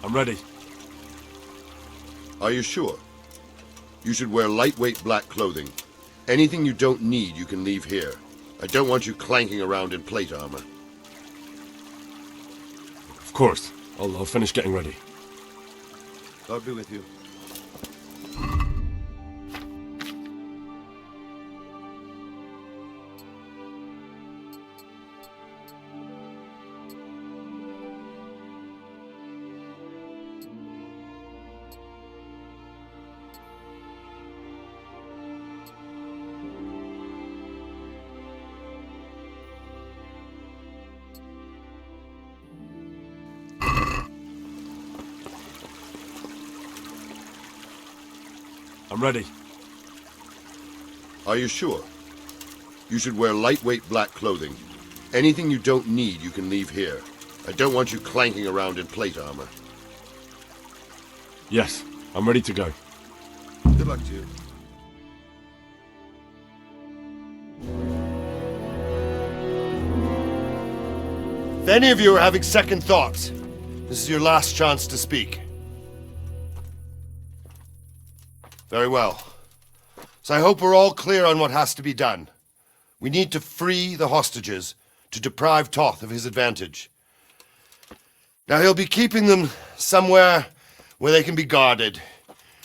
I'm ready. Are you sure? You should wear lightweight black clothing. Anything you don't need, you can leave here. I don't want you clanking around in plate armor. Of course. I'll finish getting ready. God be with you. I'm ready. Are you sure? You should wear lightweight black clothing. Anything you don't need, you can leave here. I don't want you clanking around in plate armor. Yes, I'm ready to go. Good luck to you. If any of you are having second thoughts, this is your last chance to speak. Very well. So I hope we're all clear on what has to be done. We need to free the hostages to deprive Toth of his advantage. Now he'll be keeping them somewhere where they can be guarded,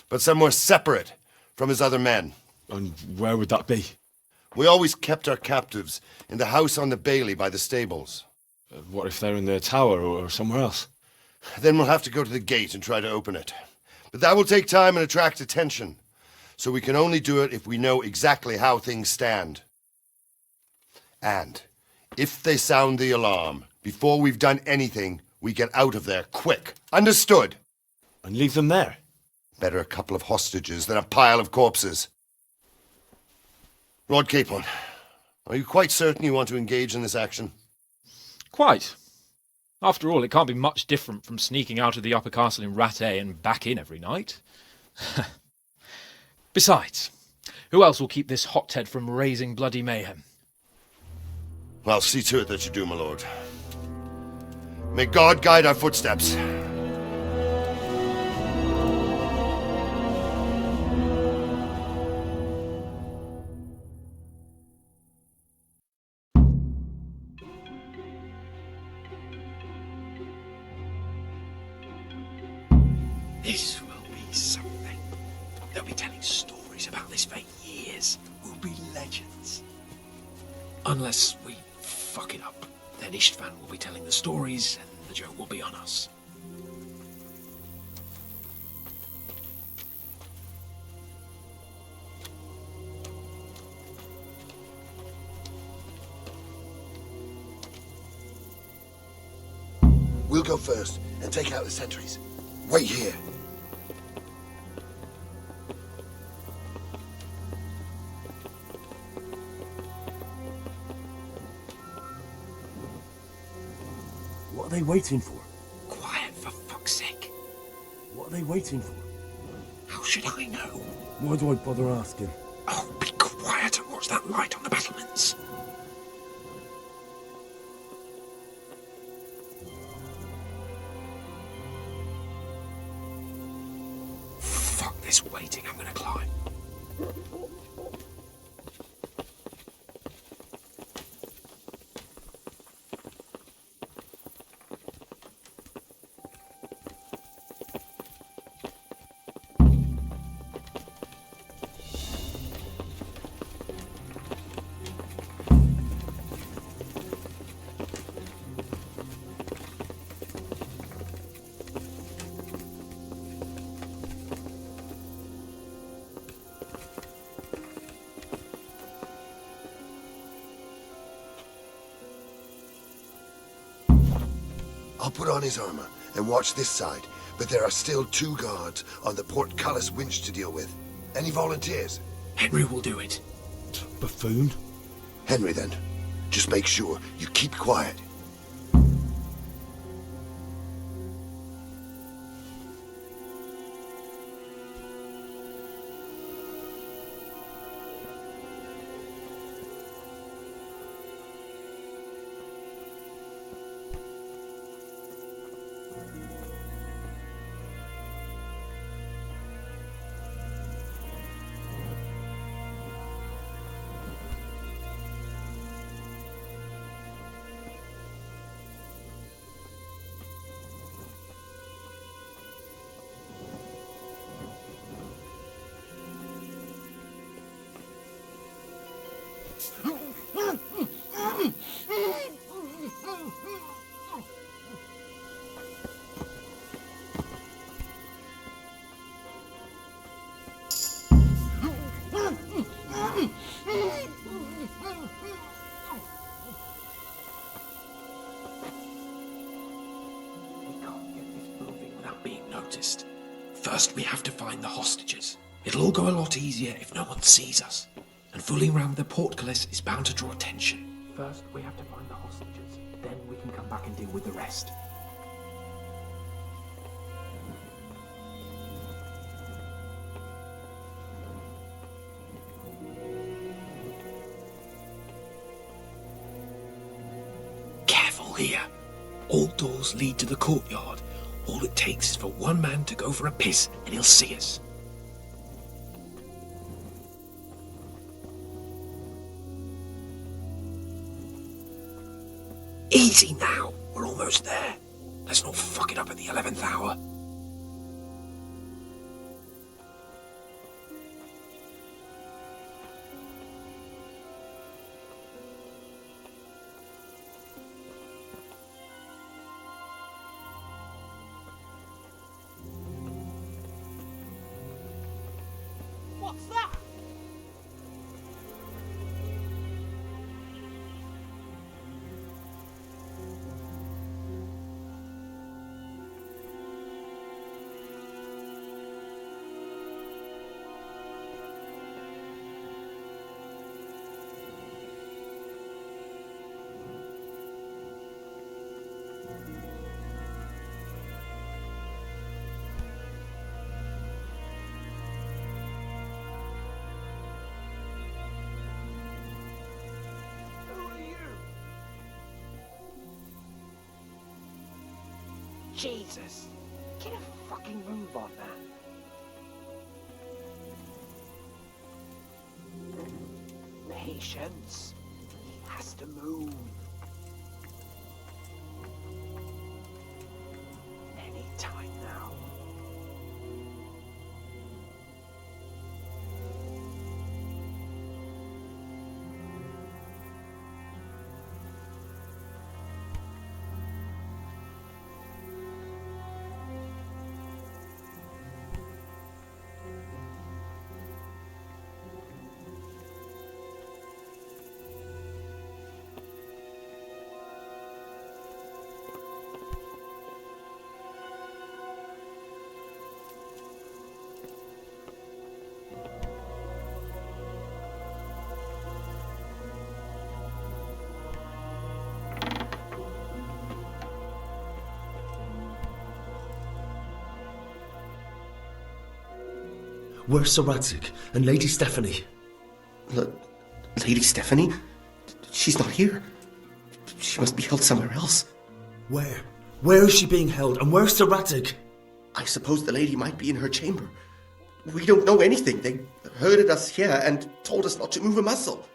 but somewhere separate from his other men. And where would that be? We always kept our captives in the house on the bailey by the stables. What if they're in the tower or somewhere else? Then we'll have to go to the gate and try to open it. But that will take time and attract attention. So we can only do it if we know exactly how things stand. And if they sound the alarm, before we've done anything, we get out of there quick. Understood? And leave them there? Better a couple of hostages than a pile of corpses. Lord Capon, are you quite certain you want to engage in this action? Quite. After all, it can't be much different from sneaking out of the upper castle in Rattay and back in every night. Besides, who else will keep this hothead from raising bloody mayhem? Well, see to it that you do, my lord. May God guide our footsteps. This will be something. They'll be telling stories about this for years. We'll be legends. Unless we fuck it up. Then Istvan will be telling the stories and the joke will be on us. We'll go first and take out the sentries. Wait here. What are they waiting for? Quiet, for fuck's sake. What are they waiting for? How should I know? Why do I bother asking? Oh, be quiet and watch that light on the battlements. Fuck this waiting, I'm gonna climb. I'll put on his armor and watch this side, but there are still 2 guards on the portcullis winch to deal with. Any volunteers? Henry will do it. Buffoon? Henry, then. Just make sure you keep quiet. We can't get this moving without being noticed. First, we have to find the hostages. It'll all go a lot easier if no one sees us. And fooling around with the portcullis is bound to draw attention. First, we have to find the hostages. Then we can come back and deal with the rest. Careful here. All doors lead to the courtyard. All it takes is for one man to go for a piss and he'll see us. Easy now. We're almost there. Let's not fuck it up at the 11th hour. What's that? Who are you? Jesus. Get a fucking move on, man. Patience. He has to move. Any time now. Where's Sir Radzig and Lady Stephanie? Lady Stephanie? She's not here. She must be held somewhere else. Where? Where is she being held? And where's Sir Radzig? I suppose the lady might be in her chamber. We don't know anything. They herded us here and told us not to move a muscle.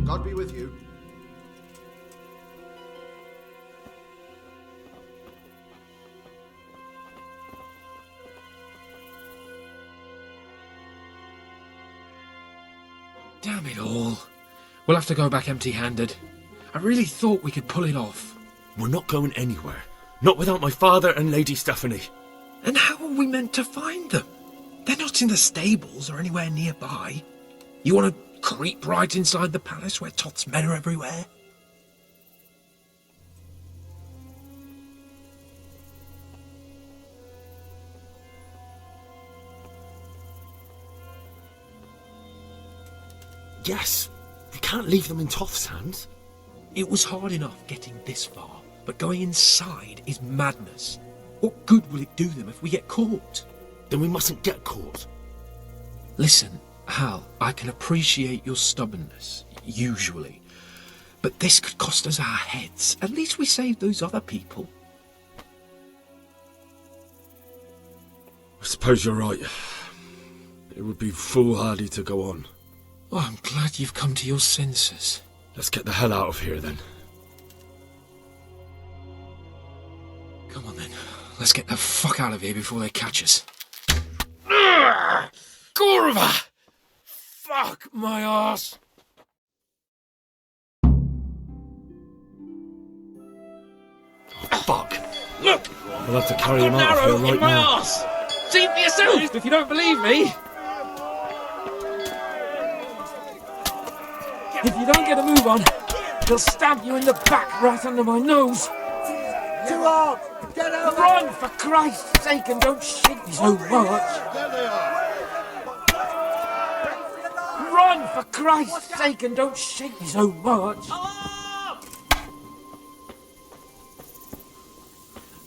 God be with you. Damn it all. We'll have to go back empty-handed. I really thought we could pull it off. We're not going anywhere. Not without my father and Lady Stephanie. And how are we meant to find them? They're not in the stables or anywhere nearby. You want to creep right inside the palace where Toth's men are everywhere? Yes. We can't leave them in Toth's hands. It was hard enough getting this far, but going inside is madness. What good will it do them if we get caught? Then we mustn't get caught. Listen, Hal, I can appreciate your stubbornness, usually. But this could cost us our heads. At least we saved those other people. I suppose you're right. It would be foolhardy to go on. Oh, I'm glad you've come to your senses. Let's get the hell out of here then. Come on then. Let's get the fuck out of here before they catch us. Gorva! Fuck my ass! fuck? Look! We'll have to carry him An out of arrow here right in my now. arse! See for yourself if you don't believe me! If you don't get a move on, they'll stab you in the back right under my nose. Too hard! Get out! Run, for Christ's sake, and don't shake me so much. There they are. Run, for Christ's sake, and don't shake me so much.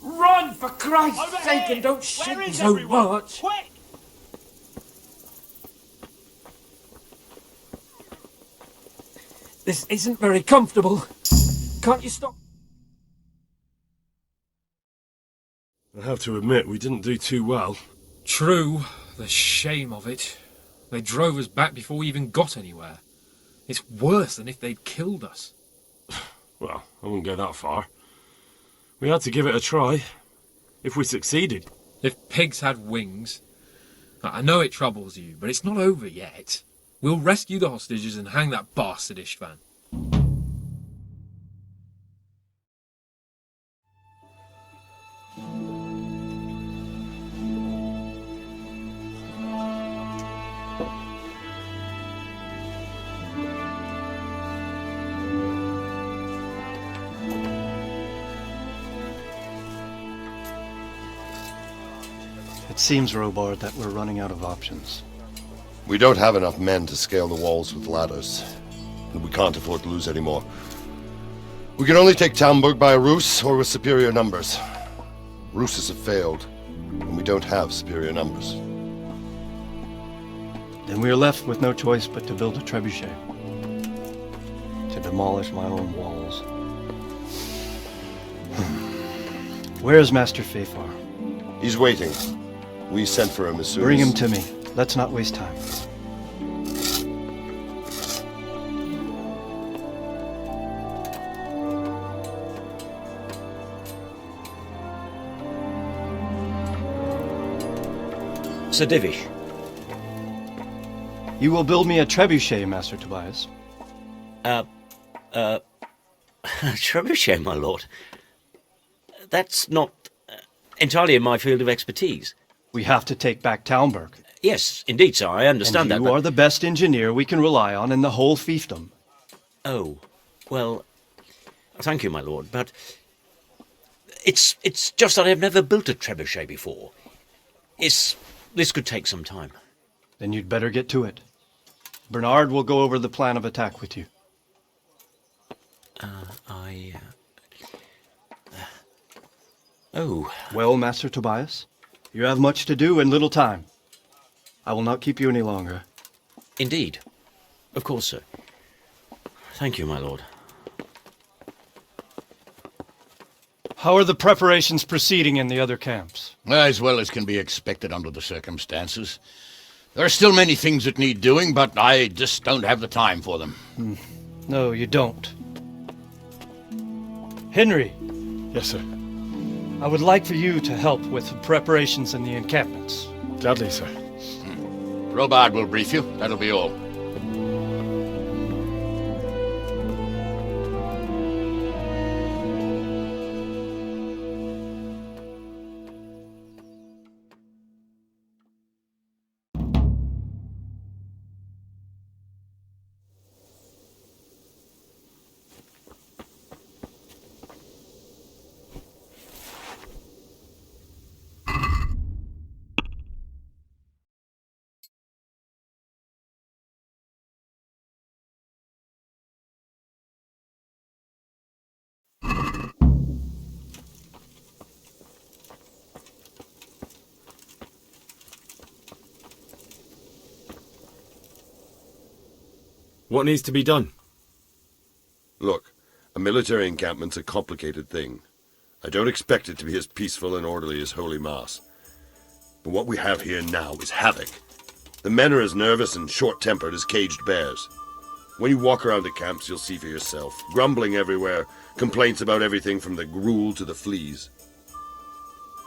Run, for Christ's sake, and don't shake me so much. This isn't very comfortable. Can't you stop? I have to admit, we didn't do too well. True, the shame of it. They drove us back before we even got anywhere. It's worse than if they'd killed us. Well, I wouldn't go that far. We had to give it a try. If we succeeded. If pigs had wings... I know it troubles you, but it's not over yet. We'll rescue the hostages and hang that bastard Istvan. It seems, Robard, that we're running out of options. We don't have enough men to scale the walls with ladders, and we can't afford to lose any more. We can only take Talmberg by a ruse or with superior numbers. Ruses have failed, and we don't have superior numbers. Then we are left with no choice but to build a trebuchet. To demolish my own walls. Where's Master Fafar? He's waiting. We sent for him as soon as... Bring him to me. Let's not waste time. Sir Divish. You will build me a trebuchet, Master Tobias. Trebuchet, my lord. That's not entirely in my field of expertise. We have to take back Talmberg. Yes, indeed, sir, I understand And that, you are the best engineer we can rely on in the whole fiefdom. Oh, well, thank you, my lord, but it's just that I've never built a trebuchet before. This could take some time. Then you'd better get to it. Bernard will go over the plan of attack with you. Oh. Well, Master Tobias, you have much to do and little time. I will not keep you any longer. Indeed. Of course, sir. Thank you, my lord. How are the preparations proceeding in the other camps? As well as can be expected under the circumstances. There are still many things that need doing, but I just don't have the time for them. No, you don't. Henry. Yes, sir. I would like for you to help with the preparations in the encampments. Gladly, sir. Robard will brief you. That'll be all. What needs to be done? Look, a military encampment's a complicated thing. I don't expect it to be as peaceful and orderly as Holy Mass. But what we have here now is havoc. The men are as nervous and short-tempered as caged bears. When you walk around the camps, you'll see for yourself. Grumbling everywhere, complaints about everything from the gruel to the fleas.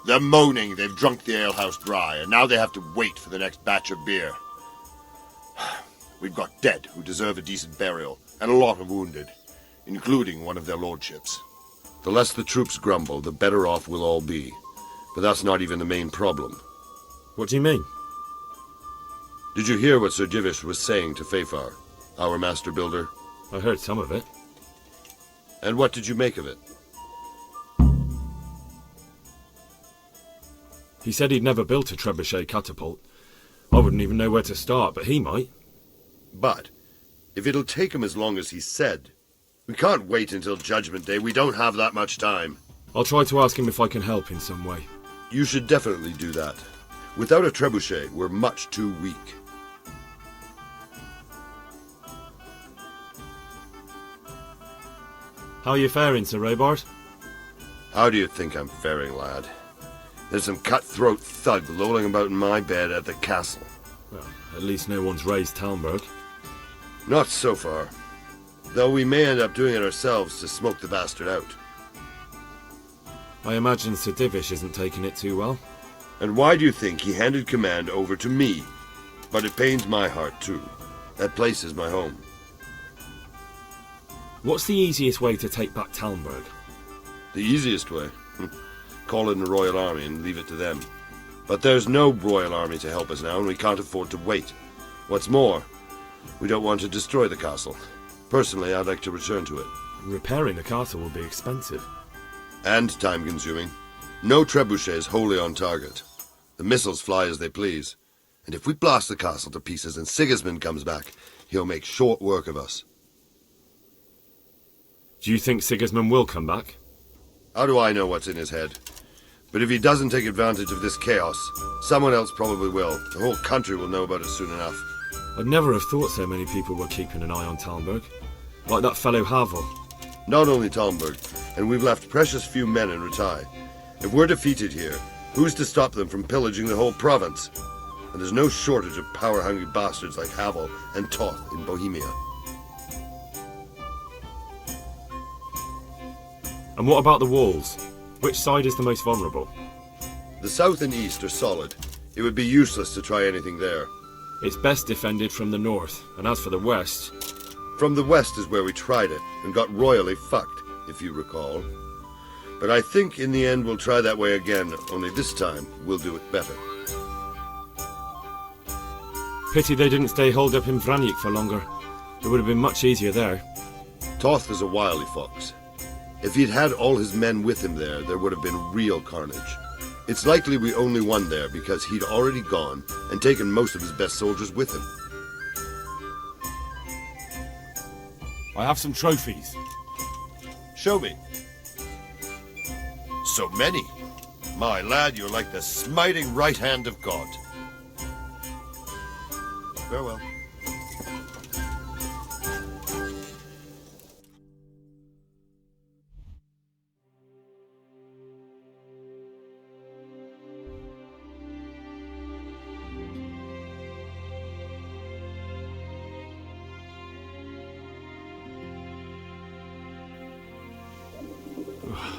They're moaning they've drunk the alehouse dry, and now they have to wait for the next batch of beer. We've got dead who deserve a decent burial, and a lot of wounded, including one of their lordships. The less the troops grumble, the better off we'll all be. But that's not even the main problem. What do you mean? Did you hear what Sir Divish was saying to Fafar, our master builder? I heard some of it. And what did you make of it? He said he'd never built a trebuchet catapult. I wouldn't even know where to start, but he might. But, if it'll take him as long as he said, we can't wait until Judgment Day. We don't have that much time. I'll try to ask him if I can help in some way. You should definitely do that. Without a trebuchet, we're much too weak. How are you faring, Sir Robart? How do you think I'm faring, lad? There's some cutthroat thug lolling about in my bed at the castle. Well, at least no one's raised Talmberg. Not so far. Though we may end up doing it ourselves to smoke the bastard out. I imagine Sir Divish isn't taking it too well. And why do you think he handed command over to me? But it pains my heart too. That place is my home. What's the easiest way to take back Talmberg? The easiest way? Call in the Royal Army and leave it to them. But there's no Royal Army to help us now, and we can't afford to wait. What's more, we don't want to destroy the castle. Personally, I'd like to return to it. Repairing the castle will be expensive. And time-consuming. No trebuchet is wholly on target. The missiles fly as they please. And if we blast the castle to pieces and Sigismund comes back, he'll make short work of us. Do you think Sigismund will come back? How do I know what's in his head? But if he doesn't take advantage of this chaos, someone else probably will. The whole country will know about it soon enough. I'd never have thought so many people were keeping an eye on Talmberg. Like that fellow Havel. Not only Talmberg, and we've left precious few men in Ratai. If we're defeated here, who's to stop them from pillaging the whole province? And there's no shortage of power-hungry bastards like Havel and Toth in Bohemia. And what about the walls? Which side is the most vulnerable? The south and east are solid. It would be useless to try anything there. It's best defended from the north, and as for the west... From the west is where we tried it, and got royally fucked, if you recall. But I think in the end we'll try that way again, only this time we'll do it better. Pity they didn't stay holed up in Vranjik for longer. It would have been much easier there. Toth is a wily fox. If he'd had all his men with him there would have been real carnage. It's likely we only won there because he'd already gone and taken most of his best soldiers with him. I have some trophies. Show me. So many. My lad, you're like the smiting right hand of God. Farewell.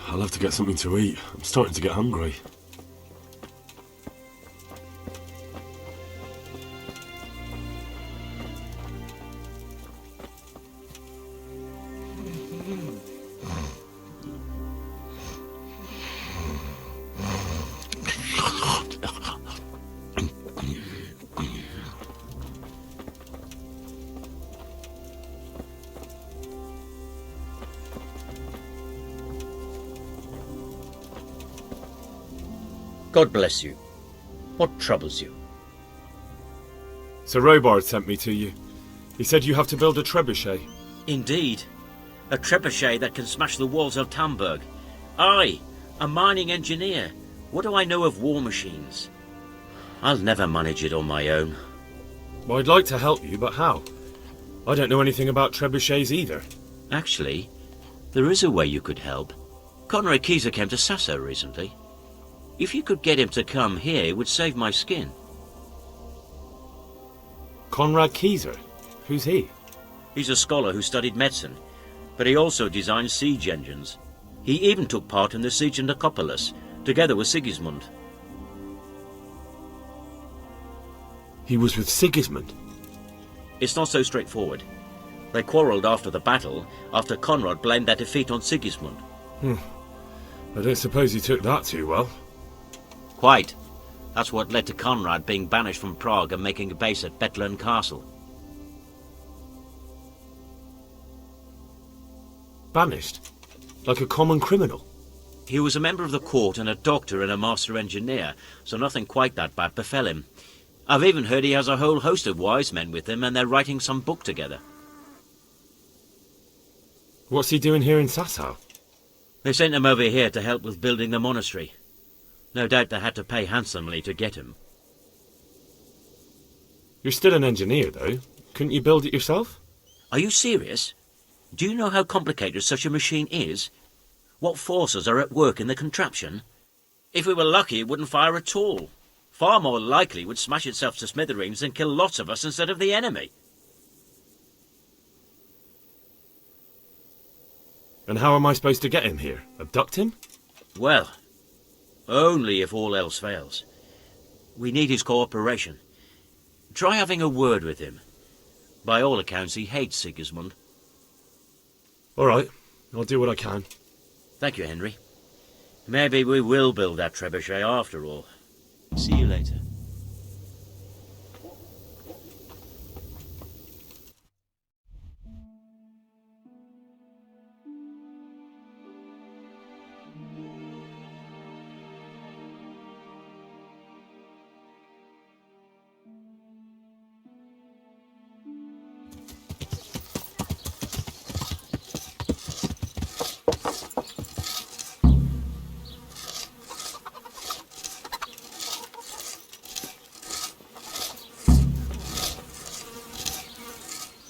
I'll have to get something to eat. I'm starting to get hungry. God bless you. What troubles you? Sir Robard sent me to you. He said you have to build a trebuchet. Indeed. A trebuchet that can smash the walls of Talmberg. I, a mining engineer. What do I know of war machines? I'll never manage it on my own. Well, I'd like to help you, but how? I don't know anything about trebuchets either. Actually, there is a way you could help. Conrad Kieser came to Sassa recently. If you could get him to come here, it would save my skin. Conrad Kieser? Who's he? He's a scholar who studied medicine, but he also designed siege engines. He even took part in the siege of Nicopolis, together with Sigismund. He was with Sigismund? It's not so straightforward. They quarrelled after the battle, after Conrad blamed their defeat on Sigismund. I don't suppose he took that too well. Quite. That's what led to Conrad being banished from Prague and making a base at Betlen Castle. Banished? Like a common criminal? He was a member of the court and a doctor and a master engineer, so nothing quite that bad befell him. I've even heard he has a whole host of wise men with him and they're writing some book together. What's he doing here in Sasau? They sent him over here to help with building the monastery. No doubt they had to pay handsomely to get him. You're still an engineer, though. Couldn't you build it yourself? Are you serious? Do you know how complicated such a machine is? What forces are at work in the contraption? If we were lucky, it wouldn't fire at all. Far more likely it would smash itself to smithereens and kill lots of us instead of the enemy. And how am I supposed to get him here? Abduct him? Well, only if all else fails. We need his cooperation. Try having a word with him. By all accounts, he hates Sigismund. All right, I'll do what I can. Thank you, Henry. Maybe we will build that trebuchet after all. See you later.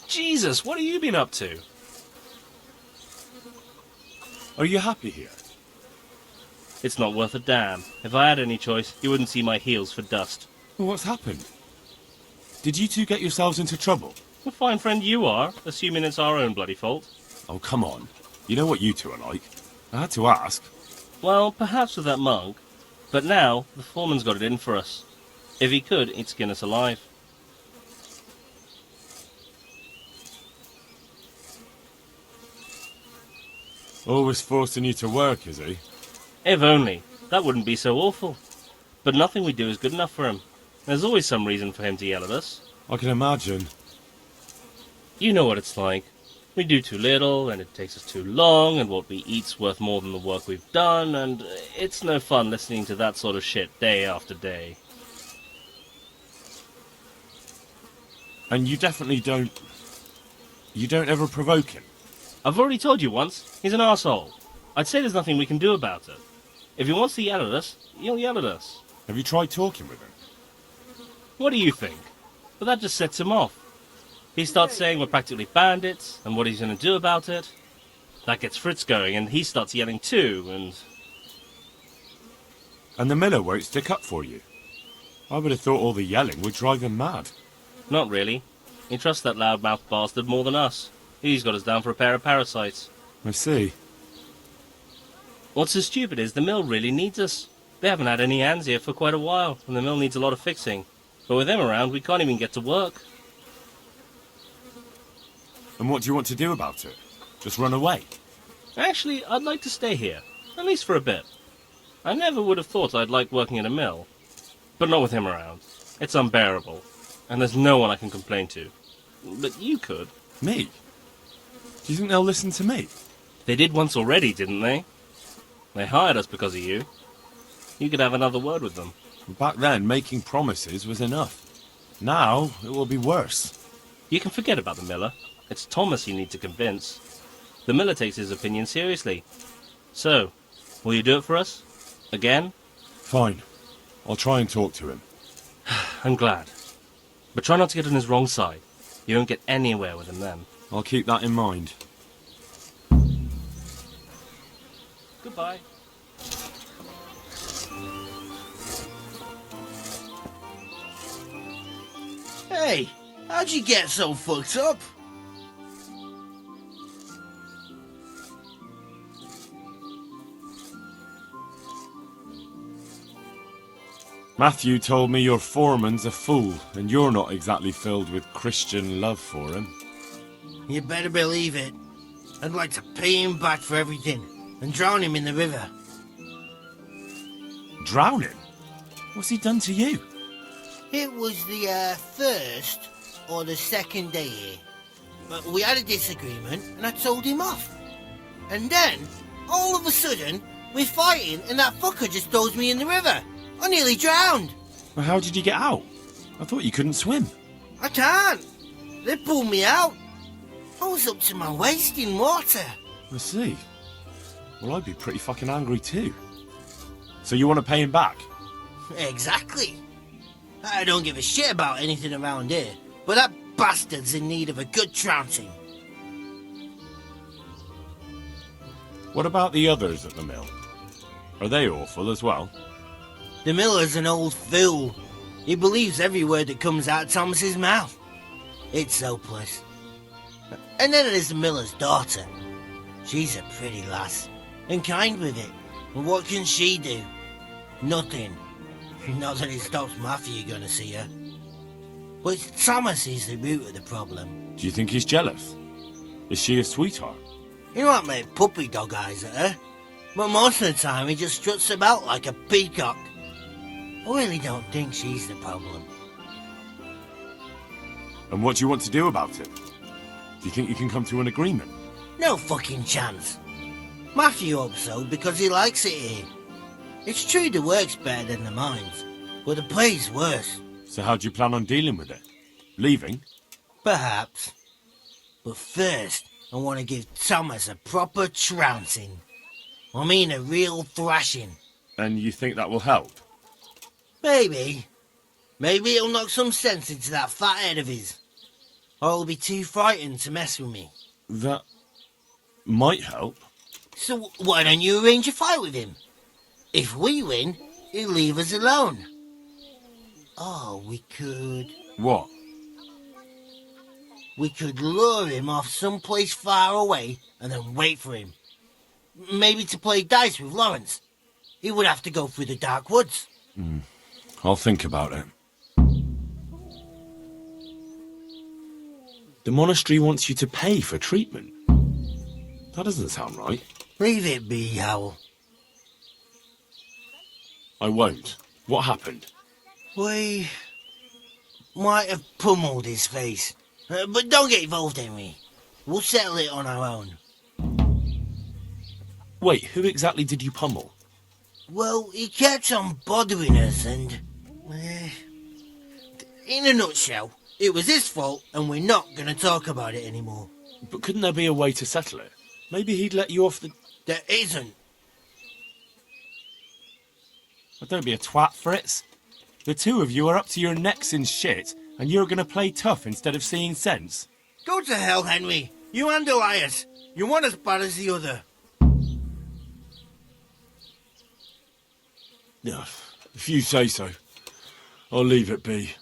Jesus, what have you been up to? Are you happy here? It's not worth a damn. If I had any choice, you wouldn't see my heels for dust. Well, what's happened? Did you two get yourselves into trouble? A fine friend you are, assuming it's our own bloody fault. Oh, come on. You know what you two are like. I had to ask. Well, perhaps with that monk. But now, the foreman's got it in for us. If he could, he'd skin us alive. Always forcing you to work, is he? If only. That wouldn't be so awful. But nothing we do is good enough for him. There's always some reason for him to yell at us. I can imagine. You know what it's like. We do too little, and it takes us too long, and what we eat's worth more than the work we've done, and it's no fun listening to that sort of shit day after day. And you definitely don't... You don't ever provoke him? I've already told you once, he's an arsehole. I'd say there's nothing we can do about it. If he wants to yell at us, he'll yell at us. Have you tried talking with him? What do you think? But that just sets him off. He starts saying we're practically bandits, and what he's going to do about it. That gets Fritz going, and he starts yelling too, and... And the miller won't stick up for you? I would have thought all the yelling would drive him mad. Not really. He trusts that loudmouth bastard more than us. He's got us down for a pair of parasites. I see. What's so stupid is the mill really needs us. They haven't had any hands here for quite a while, and the mill needs a lot of fixing. But with them around, we can't even get to work. And what do you want to do about it? Just run away? Actually, I'd like to stay here. At least for a bit. I never would have thought I'd like working in a mill. But not with him around. It's unbearable. And there's no one I can complain to. But you could. Me? Do you think they'll listen to me? They did once already, didn't they? They hired us because of you. You could have another word with them. Back then, making promises was enough. Now, it will be worse. You can forget about the miller. It's Thomas you need to convince. The miller takes his opinion seriously. So, will you do it for us? Again? Fine. I'll try and talk to him. I'm glad. But try not to get on his wrong side. You won't get anywhere with him then. I'll keep that in mind. Goodbye. Hey, how'd you get so fucked up? Matthew told me your foreman's a fool, and you're not exactly filled with Christian love for him. You better believe it. I'd like to pay him back for everything and drown him in the river. Drowning? What's he done to you? It was the first or the second day here. But we had a disagreement and I told him off. And then, all of a sudden, we're fighting and that fucker just throws me in the river. I nearly drowned. Well, how did you get out? I thought you couldn't swim. I can't. They pulled me out. I was up to my waist in water. I see. Well, I'd be pretty fucking angry too. So you want to pay him back? Exactly. I don't give a shit about anything around here, but that bastard's in need of a good trouncing. What about the others at the mill? Are they awful as well? The miller's an old fool. He believes every word that comes out of Thomas's mouth. It's hopeless. And then there's the miller's daughter. She's a pretty lass, and kind with it. And what can she do? Nothing. Not that it stops Matthew gonna see her. But Thomas is the root of the problem. Do you think he's jealous? Is she a sweetheart? He might make puppy dog eyes at her, but most of the time he just struts about like a peacock. I really don't think she's the problem. And what do you want to do about it? Do you think you can come to an agreement? No fucking chance. Matthew hopes so because he likes it here. It's true the work's better than the mines, but the pay's worse. So how do you plan on dealing with it? Leaving? Perhaps. But first, I want to give Thomas a proper trouncing. I mean a real thrashing. And you think that will help? Maybe. Maybe it'll knock some sense into that fat head of his. Or he'll be too frightened to mess with me. That might help. So why don't you arrange a fight with him? If we win, he'll leave us alone. Oh, we could... What? We could lure him off someplace far away and then wait for him. Maybe to play dice with Lawrence. He would have to go through the dark woods. I'll think about it. The monastery wants you to pay for treatment. That doesn't sound right. Leave it be, Howell. I won't. What happened? We might have pummeled his face. But don't get involved, Henry. We'll settle it on our own. Wait, who exactly did you pummel? Well, he kept on bothering us and... in a nutshell, it was his fault and we're not going to talk about it anymore. But couldn't there be a way to settle it? Maybe he'd let you off the... There isn't. Well, don't be a twat, Fritz. The two of you are up to your necks in shit, and you're going to play tough instead of seeing sense. Go to hell, Henry. You and Elias. You're one as bad as the other. Ugh, if you say so, I'll leave it be.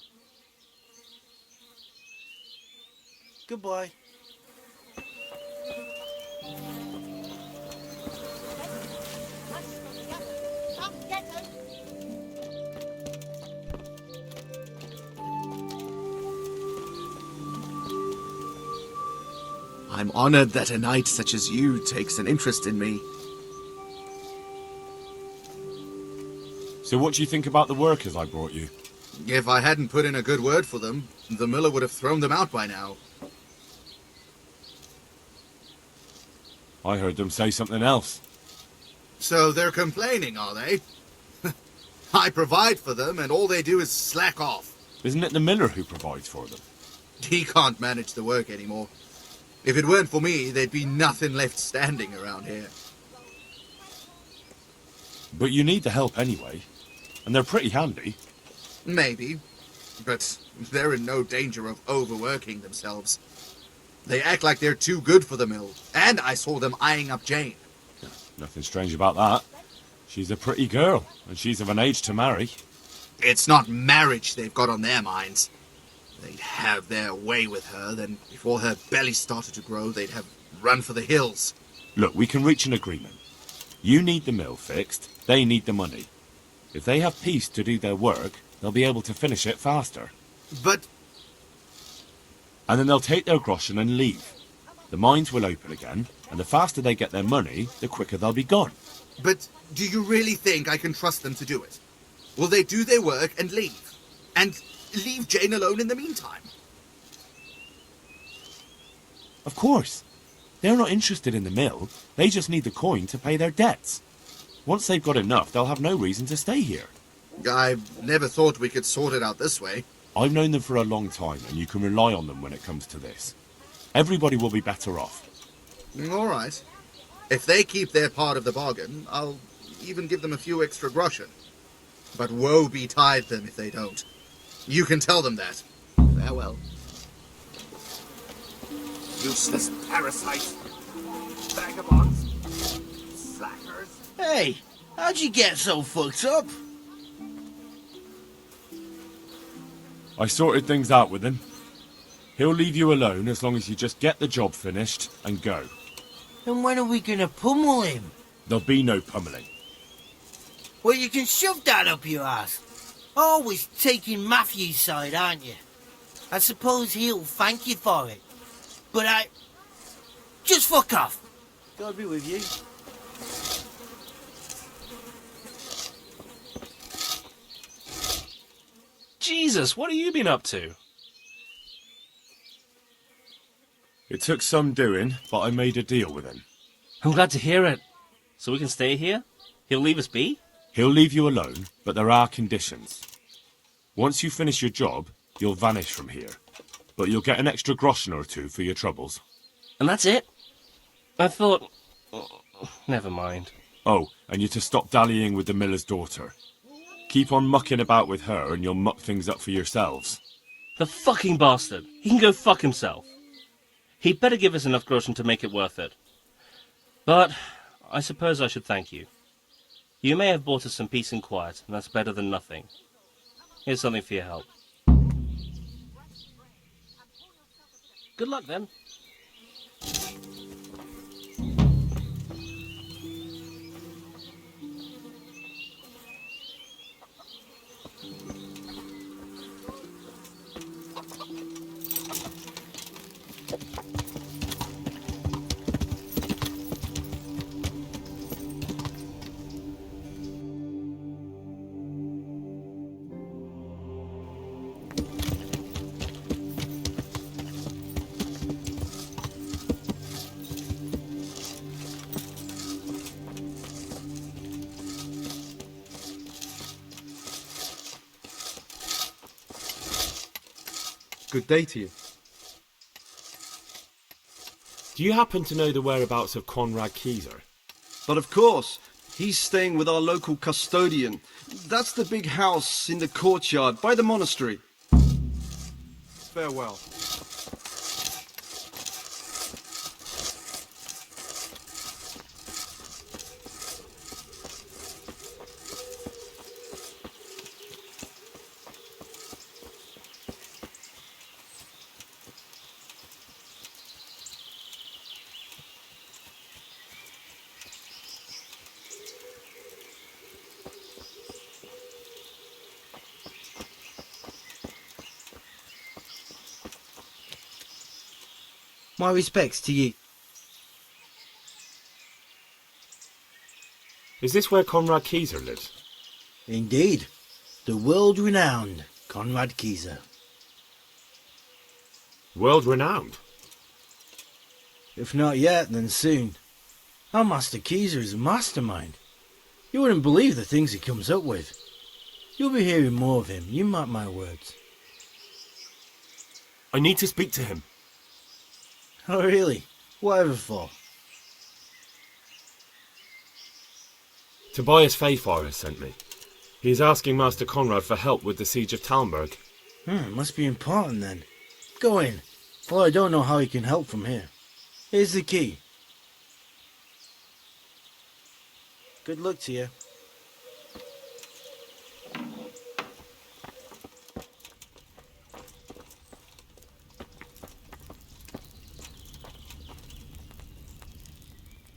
Goodbye. I'm honored that a knight such as you takes an interest in me. So what do you think about the workers I brought you? If I hadn't put in a good word for them, the miller would have thrown them out by now. I heard them say something else. So they're complaining, are they? I provide for them, and all they do is slack off. Isn't it the miller who provides for them? He can't manage the work anymore. If it weren't for me, there'd be nothing left standing around here. But you need the help anyway, and they're pretty handy. Maybe, but they're in no danger of overworking themselves. They act like they're too good for the mill, and I saw them eyeing up Jane. Nothing strange about that. She's a pretty girl, and she's of an age to marry. It's not marriage they've got on their minds. They'd have their way with her, then before her belly started to grow, they'd have run for the hills. Look, we can reach an agreement. You need the mill fixed, they need the money. If they have peace to do their work, they'll be able to finish it faster. But... And then they'll take their groschen and leave. The mines will open again, and the faster they get their money, the quicker they'll be gone. But Do you really think I can trust them to do it? Will they do their work and leave? And leave Jane alone in the meantime? Of course. They're not interested in the mill. They just need the coin to pay their debts. Once they've got enough, they'll have no reason to stay here. I never thought we could sort it out this way. I've known them for a long time, and you can rely on them when it comes to this. Everybody will be better off. All right. If they keep their part of the bargain, I'll even give them a few extra groschen. But woe betide them if they don't. You can tell them that. Farewell. Useless parasites. Vagabonds. Slackers. Hey, how'd you get so fucked up? I sorted things out with him. He'll leave you alone as long as you just get the job finished and go. And when are we gonna pummel him? There'll be no pummeling. Well, you can shove that up your ass. Always taking Matthew's side, aren't you? I suppose he'll thank you for it. But just fuck off. God be with you. Jesus, what have you been up to? It took some doing, but I made a deal with him. I'm glad to hear it. So we can stay here? He'll leave us be? He'll leave you alone, but there are conditions. Once you finish your job, you'll vanish from here. But you'll get an extra groschen or two for your troubles. And that's it? I thought... Never mind. Oh, and you're to stop dallying with the miller's daughter. Keep on mucking about with her and you'll muck things up for yourselves. The fucking bastard. He can go fuck himself. He'd better give us enough groschen to make it worth it. But I suppose I should thank you. You may have bought us some peace and quiet, and that's better than nothing. Here's something for your help. Good luck, then. Good day to you. Do you happen to know the whereabouts of Conrad Keyser? But of course, he's staying with our local custodian. That's the big house in the courtyard by the monastery. Farewell. My respects to you. Is this where Conrad Keyser lives? Indeed. The world-renowned Conrad Keyser. World-renowned? If not yet, then soon. Our Master Keyser is a mastermind. You wouldn't believe the things he comes up with. You'll be hearing more of him, you mark my words. I need to speak to him. Oh, really? Whatever for? Tobias Fayfire has sent me. He is asking Master Conrad for help with the siege of Talmberg. Must be important then. Go in, for I don't know how he can help from here. Here's the key. Good luck to you.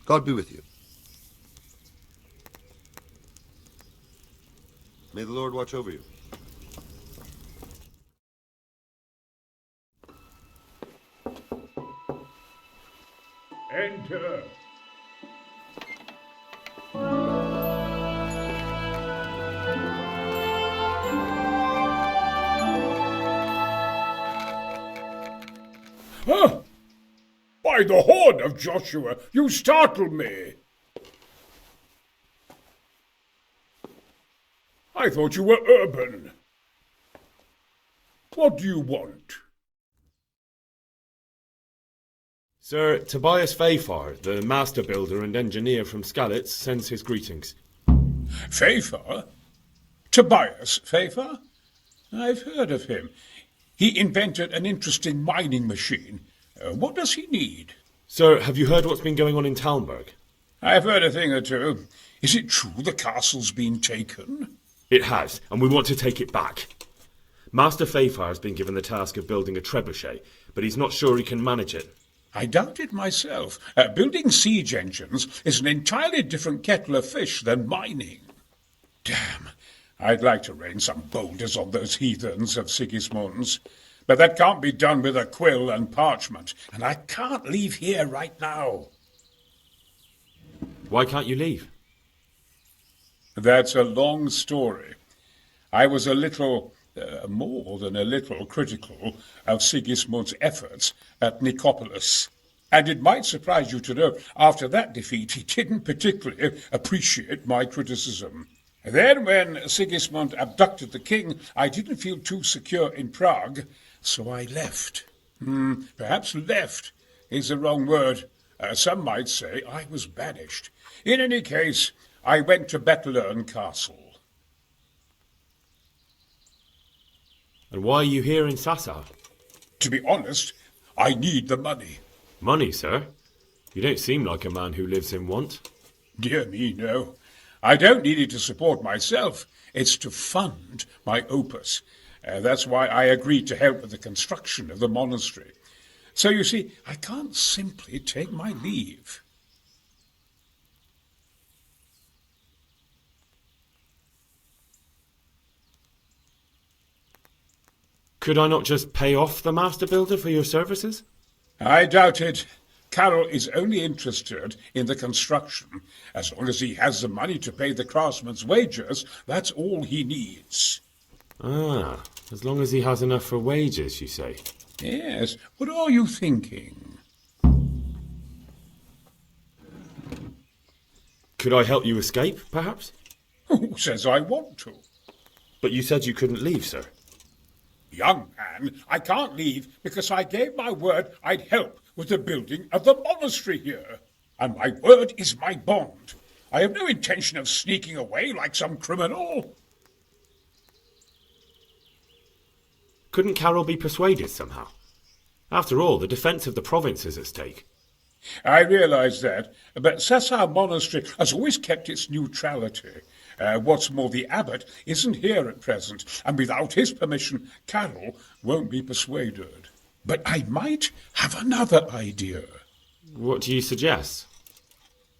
God be with you. May the Lord watch over you. Enter. Huh? By the horn of Joshua, you startle me. I thought you were urban. What do you want? Sir, Tobias Fayfar, the master builder and engineer from Skalitz, sends his greetings. Fayfar? Tobias Fayfar? I've heard of him. He invented an interesting mining machine. What does he need? Sir, have you heard what's been going on in Talmberg? I've heard a thing or two. Is it true the castle's been taken? It has, and we want to take it back. Master Fayfar has been given the task of building a trebuchet, but he's not sure he can manage it. I doubt it myself. Building siege engines is an entirely different kettle of fish than mining. Damn, I'd like to rain some boulders on those heathens of Sigismund's. But that can't be done with a quill and parchment, and I can't leave here right now. Why can't you leave? That's a long story. I was a little, more than a little, critical of Sigismund's efforts at Nicopolis. And it might surprise you to know, after that defeat, he didn't particularly appreciate my criticism. Then, when Sigismund abducted the king, I didn't feel too secure in Prague, so I left. Perhaps left is the wrong word. Some might say I was banished. In any case, I went to Bettelern Castle. And why are you here in Sassa? To be honest, I need the money. Money, sir? You don't seem like a man who lives in want. Dear me, no. I don't need it to support myself. It's to fund my opus. That's why I agreed to help with the construction of the monastery. So you see, I can't simply take my leave. Could I not just pay off the master builder for your services? I doubt it. Carol is only interested in the construction. As long as he has the money to pay the craftsmen's wages, that's all he needs. Ah, as long as he has enough for wages, you say? Yes. What are you thinking? Could I help you escape, perhaps? Who says I want to? But you said you couldn't leave, sir. Young man, I can't leave because I gave my word I'd help with the building of the monastery here. And my word is my bond. I have no intention of sneaking away like some criminal. Couldn't Carol be persuaded somehow? After all, the defence of the province is at stake. I realise that, but Sassa Monastery has always kept its neutrality. What's more, the abbot isn't here at present, and without his permission, Carol won't be persuaded. But I might have another idea. What do you suggest?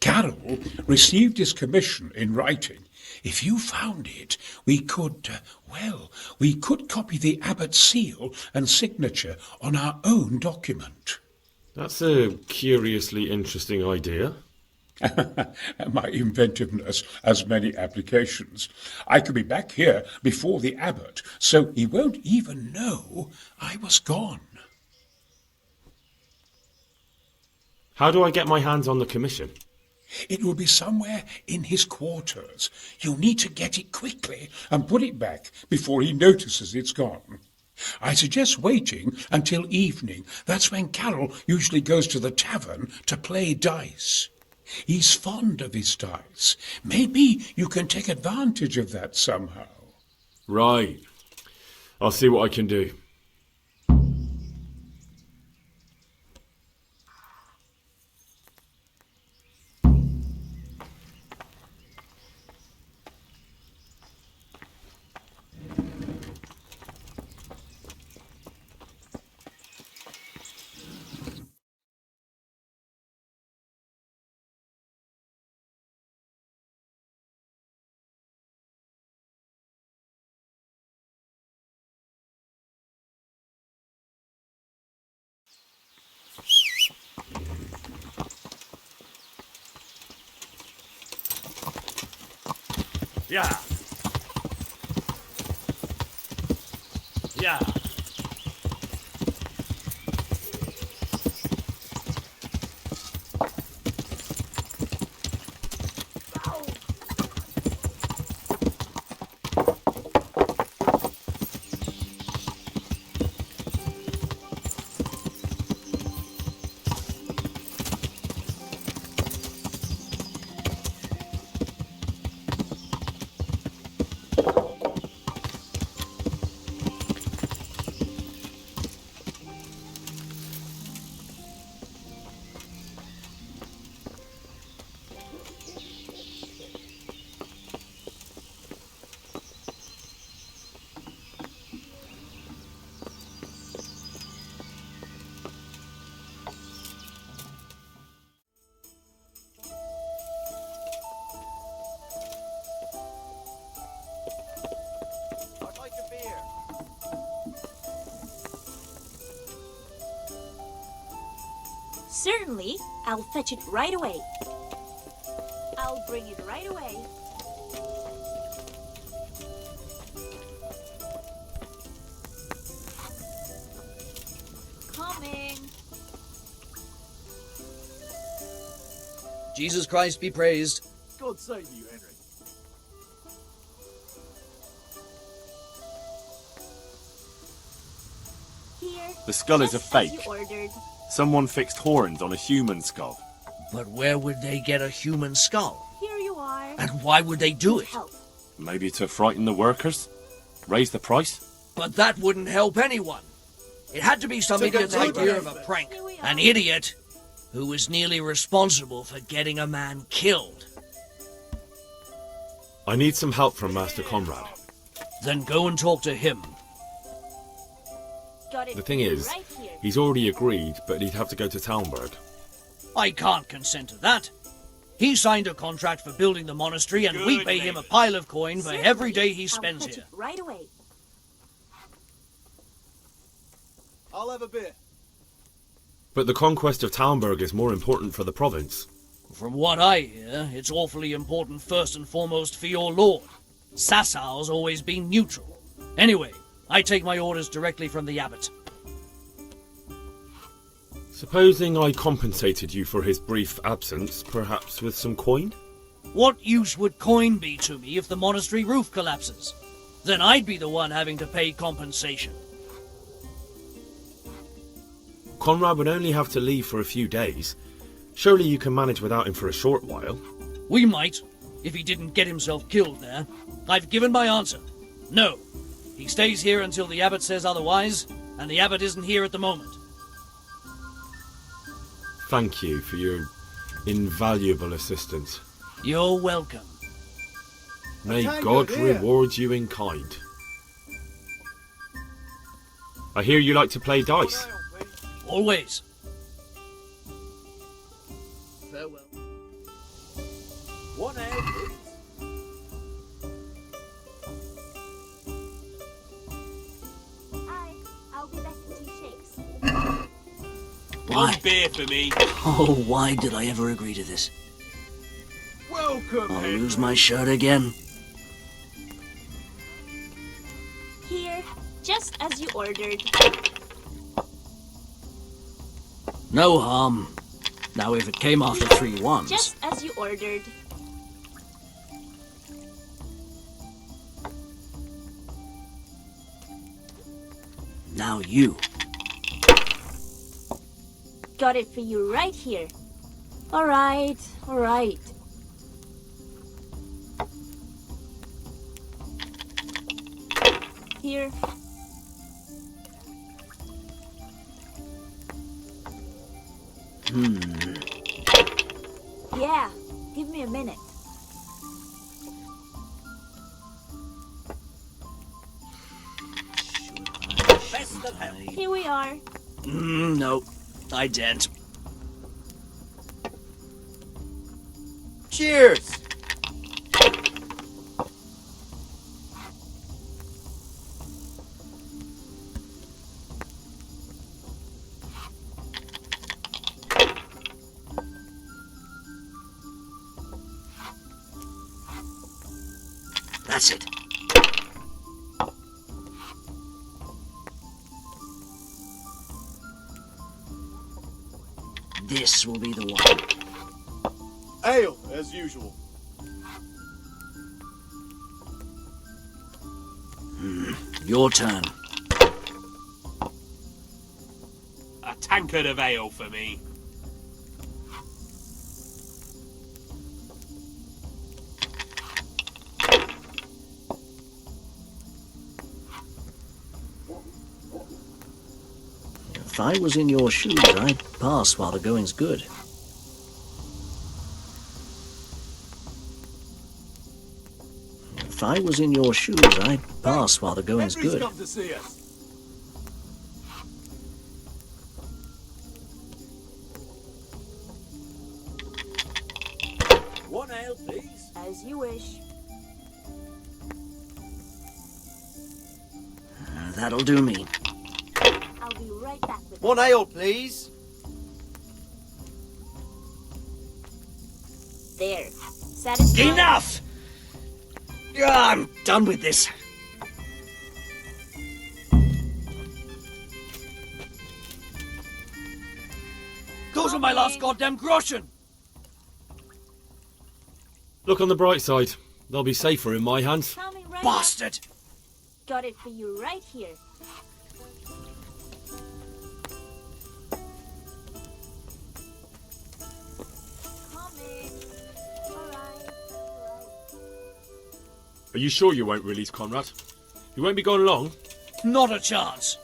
Carol received his commission in writing. If you found it, we could copy the abbot's seal and signature on our own document. That's a curiously interesting idea. My inventiveness has many applications. I could be back here before the abbot, so he won't even know I was gone. How do I get my hands on the commission? It will be somewhere in his quarters. You'll need to get it quickly and put it back before he notices it's gone. I suggest waiting until evening. That's when Carol usually goes to the tavern to play dice. He's fond of his dice. Maybe you can take advantage of that somehow. Right. I'll see what I can do. Yeah. Yeah. Certainly. I'll fetch it right away. I'll bring it right away. Coming. Jesus Christ be praised. God save you, Henry. Here. The skull is a just as fake. you ordered. Someone fixed horns on a human skull. But where would they get a human skull? Here you are. And why would they do it? Help. Maybe to frighten the workers? Raise the price? But that wouldn't help anyone. It had to be some idiot's idea of a prank. An idiot who was nearly responsible for getting a man killed. I need some help from Master Conrad. Then go and talk to him. Got it The thing is, right here. he's already agreed, but he'd have to go to Talmberg. I can't consent to that. He signed a contract for building the monastery, and we pay him a pile of coin for every day he spends I'll fetch here. it right away. I'll have a beer. But the conquest of Talmberg is more important for the province. From what I hear, it's awfully important first and foremost for your lord. Sassau's always been neutral. Anyway, I take my orders directly from the abbot. Supposing I compensated you for his brief absence, perhaps with some coin? What use would coin be to me if the monastery roof collapses? Then I'd be the one having to pay compensation. Conrad would only have to leave for a few days. Surely you can manage without him for a short while. We might, if he didn't get himself killed there. I've given my answer. No. He stays here until the abbot says otherwise, and the abbot isn't here at the moment. Thank you for your invaluable assistance. You're welcome. May God reward you in kind. I hear you like to play dice. Always. Farewell. One ale, please. I'll be back in 2 shakes. Why? One beer for me. Oh, why did I ever agree to this? Welcome, I'll Henry. lose my shirt again. Here, just as you ordered. No harm. Now, if it came after 3 ones... Just as you ordered. Now you. Got it for you right here. Alright, alright. Here. Yeah, give me a minute. Here we are. No, I didn't. Cheers! That's it. This will be the one. Ale, as usual. Your turn. A tankard of ale for me. If I was in your shoes, I'd pass while the going's good. If I was in your shoes, I'd pass while the going's Henry's good. come to see us. One ale, please. As you wish. That'll do me. I'll be right back with One ale, please. There. Satisfied? Enough! I'm done with this. Those are my last goddamn groschen. Look on the bright side. They'll be safer in my hands. Tell me right Bastard! Got it for you right here. Are you sure you won't release Conrad? You won't be gone long? Not a chance.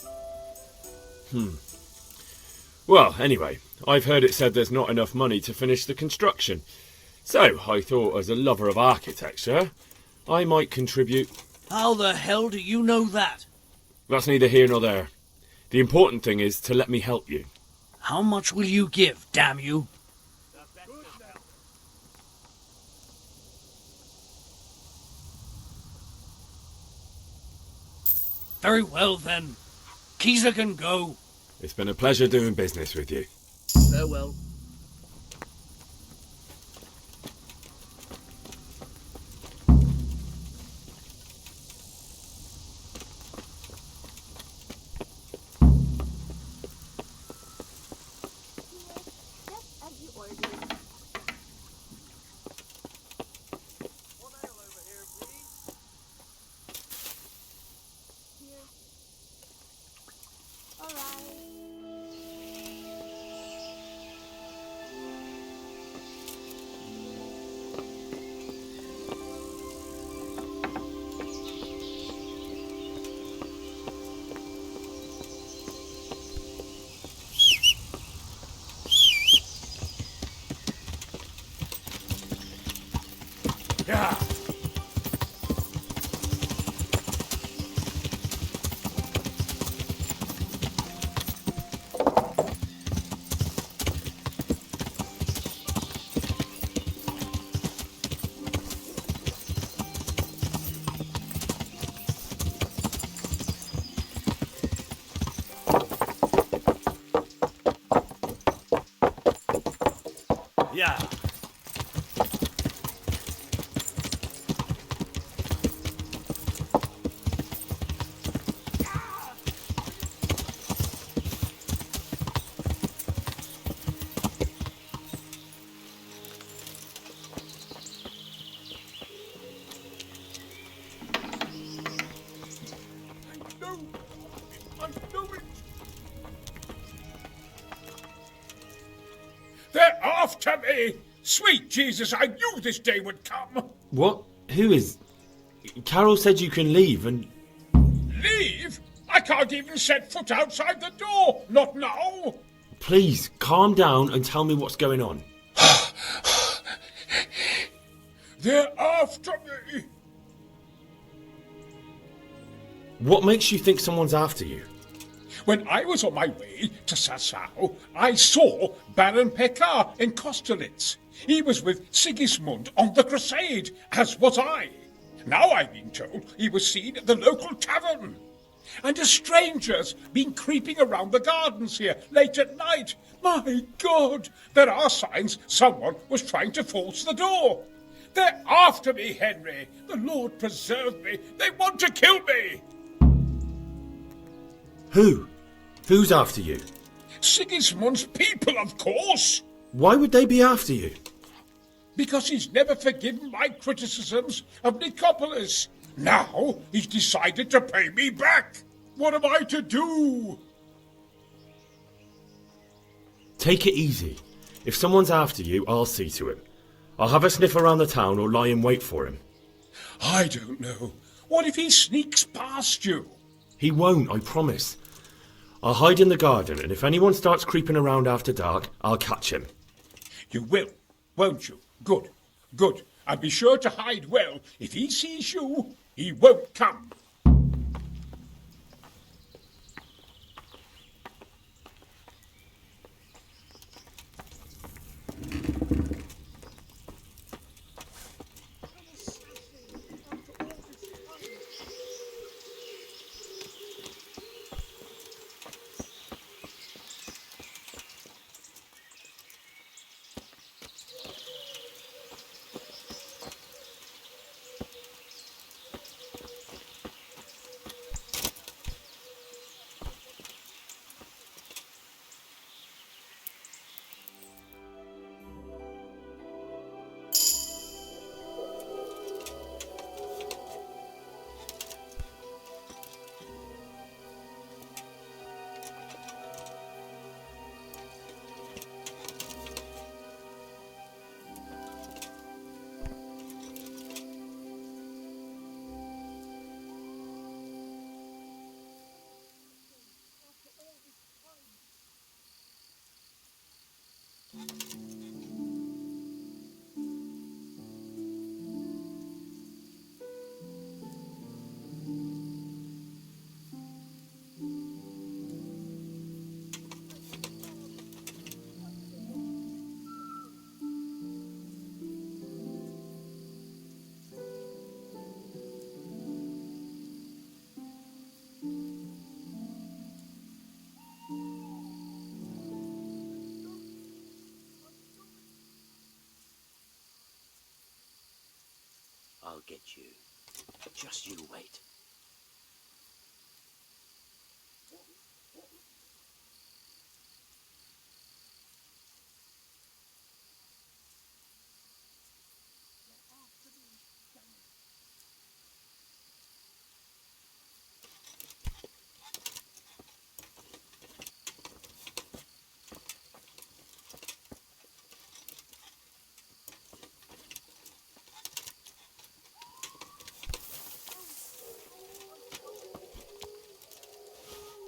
Well, anyway, I've heard it said there's not enough money to finish the construction. So, I thought as a lover of architecture, I might contribute. How the hell do you know that? That's neither here nor there. The important thing is to let me help you. How much will you give, damn you? Very well, then. Keezer can go. It's been a pleasure doing business with you. Farewell. Yeah. Yeah. They're after me! Sweet Jesus, I knew this day would come! What? Who is... Carol said you can leave and... Leave? I can't even set foot outside the door! Not now! Please, calm down and tell me what's going on. They're after me! What makes you think someone's after you? When I was on my way to Sassau, I saw Baron Pekar in Kostelitz. He was with Sigismund on the crusade, as was I. Now I've been told he was seen at the local tavern. And a stranger's been creeping around the gardens here late at night. My God, there are signs someone was trying to force the door. They're after me, Henry. The Lord preserve me. They want to kill me. Who? Who's after you? Sigismund's people, of course. Why would they be after you? Because he's never forgiven my criticisms of Nicopolis. Now he's decided to pay me back. What am I to do? Take it easy. If someone's after you, I'll see to it. I'll have a sniff around the town or lie in wait for him. I don't know. What if he sneaks past you? He won't, I promise. I'll hide in the garden, and if anyone starts creeping around after dark, I'll catch him. You will, won't you? Good, good. And be sure to hide well. If he sees you, he won't come. I'll get you. Just you wait.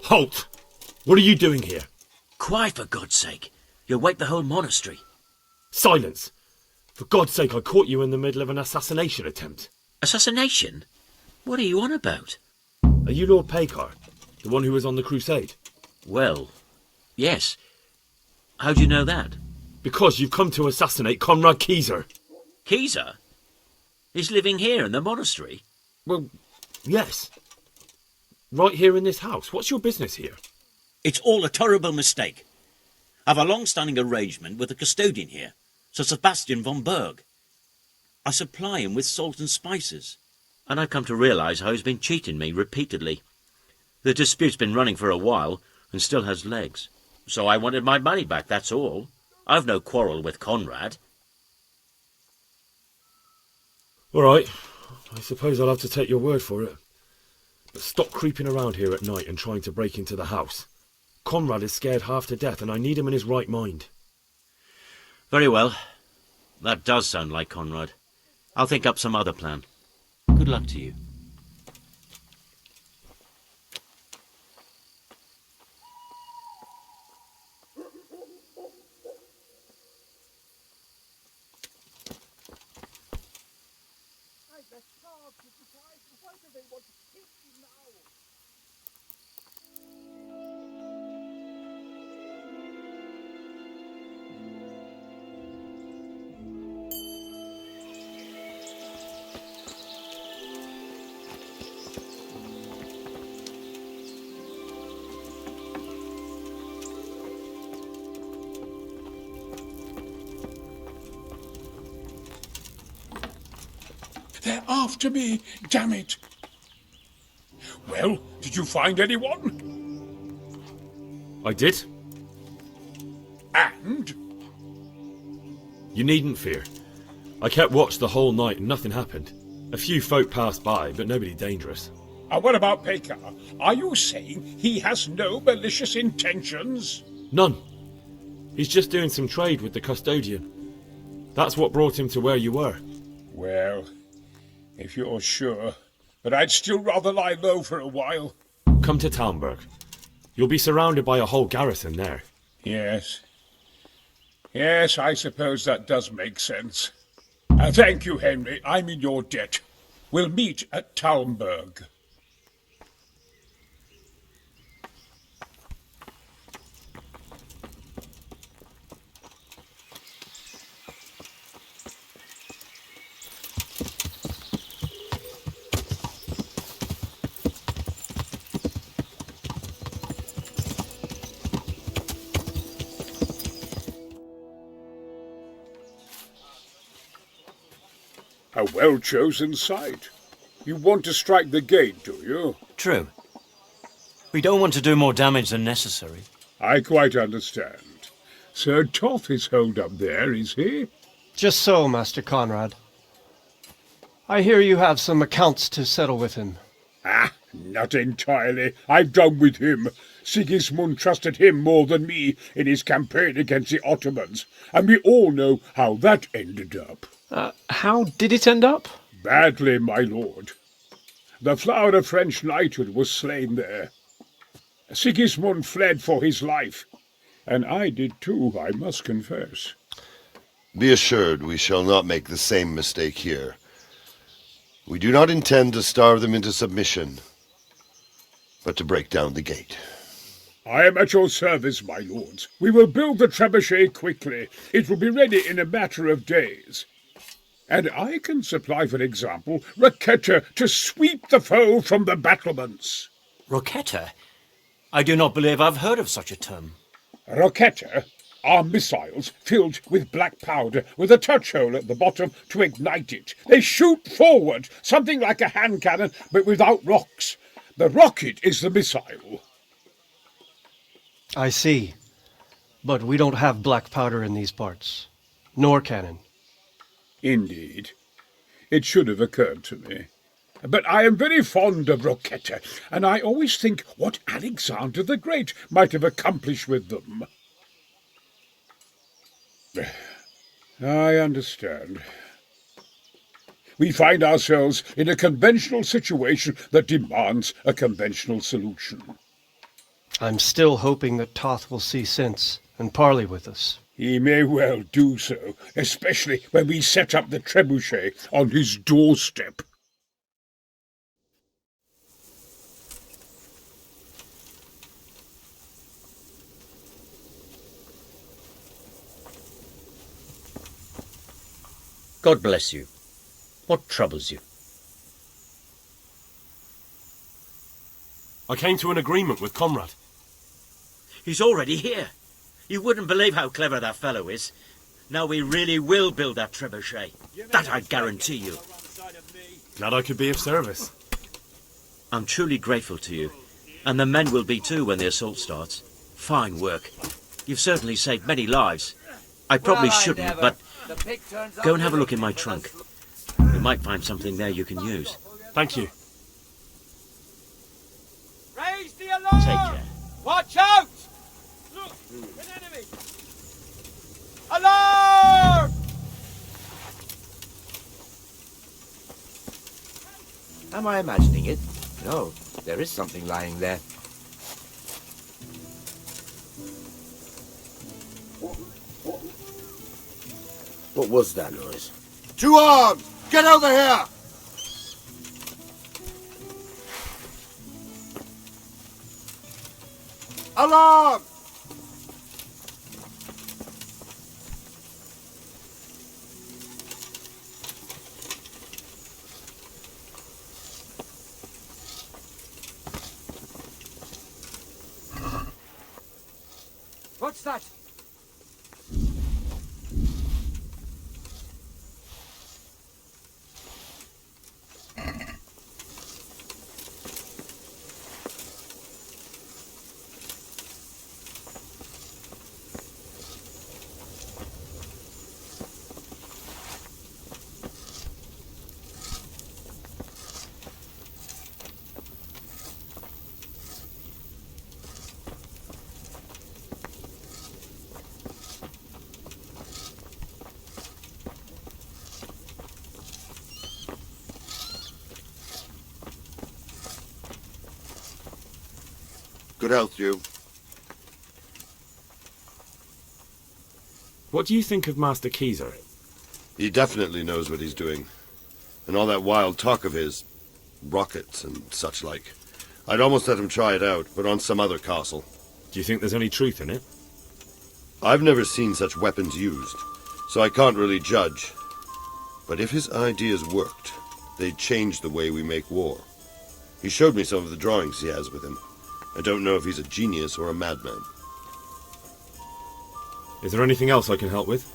Halt! What are you doing here? Quiet, for God's sake. You'll wake the whole monastery. Silence! For God's sake, I caught you in the middle of an assassination attempt. Assassination? What are you on about? Are you Lord Pekar, the one who was on the crusade? Well, yes. How do you know that? Because you've come to assassinate Conrad Kieser. Kieser? He's living here in the monastery? Well, yes. Right here in this house. What's your business here? It's all a terrible mistake. I've a long-standing arrangement with the custodian here, Sir Sebastian von Berg. I supply him with salt and spices, and I've come to realise how he's been cheating me repeatedly. The dispute's been running for a while and still has legs. So I wanted my money back, that's all. I've no quarrel with Conrad. All right. I suppose I'll have to take your word for it. But stop creeping around here at night and trying to break into the house. Conrad is scared half to death and I need him in his right mind. Very well. That does sound like Conrad. I'll think up some other plan. Good luck to you. They're after me, damn it. Well, did you find anyone? I did. And? You needn't fear. I kept watch the whole night and nothing happened. A few folk passed by, but nobody dangerous. And what about Pekar? Are you saying he has no malicious intentions? None. He's just doing some trade with the custodian. That's what brought him to where you were. Well, if you're sure, but I'd still rather lie low for a while. Come to Talmberg. You'll be surrounded by a whole garrison there. Yes. Yes, I suppose that does make sense. Thank you, Henry. I'm in your debt. We'll meet at Talmberg. A well-chosen site. You want to strike the gate, do you? True. We don't want to do more damage than necessary. I quite understand. Sir Toth is holed up there, is he? Just so, Master Conrad. I hear you have some accounts to settle with him. Ah, not entirely. I've done with him. Sigismund trusted him more than me in his campaign against the Ottomans, and we all know how that ended up. How did it end up? Badly, my lord. The flower of French knighthood was slain there. Sigismund fled for his life, and I did too, I must confess. Be assured we shall not make the same mistake here. We do not intend to starve them into submission, but to break down the gate. I am at your service, my lords. We will build the trebuchet quickly. It will be ready in a matter of days. And I can supply, for example, Roquetta to sweep the foe from the battlements. Roquetta? I do not believe I've heard of such a term. Roquetta? are missiles filled with black powder with a touch hole at the bottom to ignite it. They shoot forward, something like a hand cannon, but without rocks. The rocket is the missile. I see. But we don't have black powder in these parts. Nor cannon. Indeed. It should have occurred to me. But I am very fond of Rocchetta, and I always think what Alexander the Great might have accomplished with them. I understand. We find ourselves in a conventional situation that demands a conventional solution. I'm still hoping that Toth will see sense and parley with us. He may well do so, especially when we set up the trebuchet on his doorstep. God bless you. What troubles you? I came to an agreement with Conrad. He's already here. You wouldn't believe how clever that fellow is. Now we really will build that trebuchet. That I guarantee you. Glad I could be of service. I'm truly grateful to you. And the men will be too when the assault starts. Fine work. You've certainly saved many lives. I probably shouldn't, but go and have a look in my trunk. We might find something there you can use. Thank you. Raise the alarm! Take care. Watch out! Look, an enemy! Alarm! Am I imagining it? No, there is something lying there. What was that noise? 2 arms! Get over here! Alarm! What's that? Good health, you. What do you think of Master Keyser? He definitely knows what he's doing. And all that wild talk of his, rockets and such like. I'd almost let him try it out, but on some other castle. Do you think there's any truth in it? I've never seen such weapons used, so I can't really judge. But if his ideas worked, they'd change the way we make war. He showed me some of the drawings he has with him. I don't know if he's a genius or a madman. Is there anything else I can help with?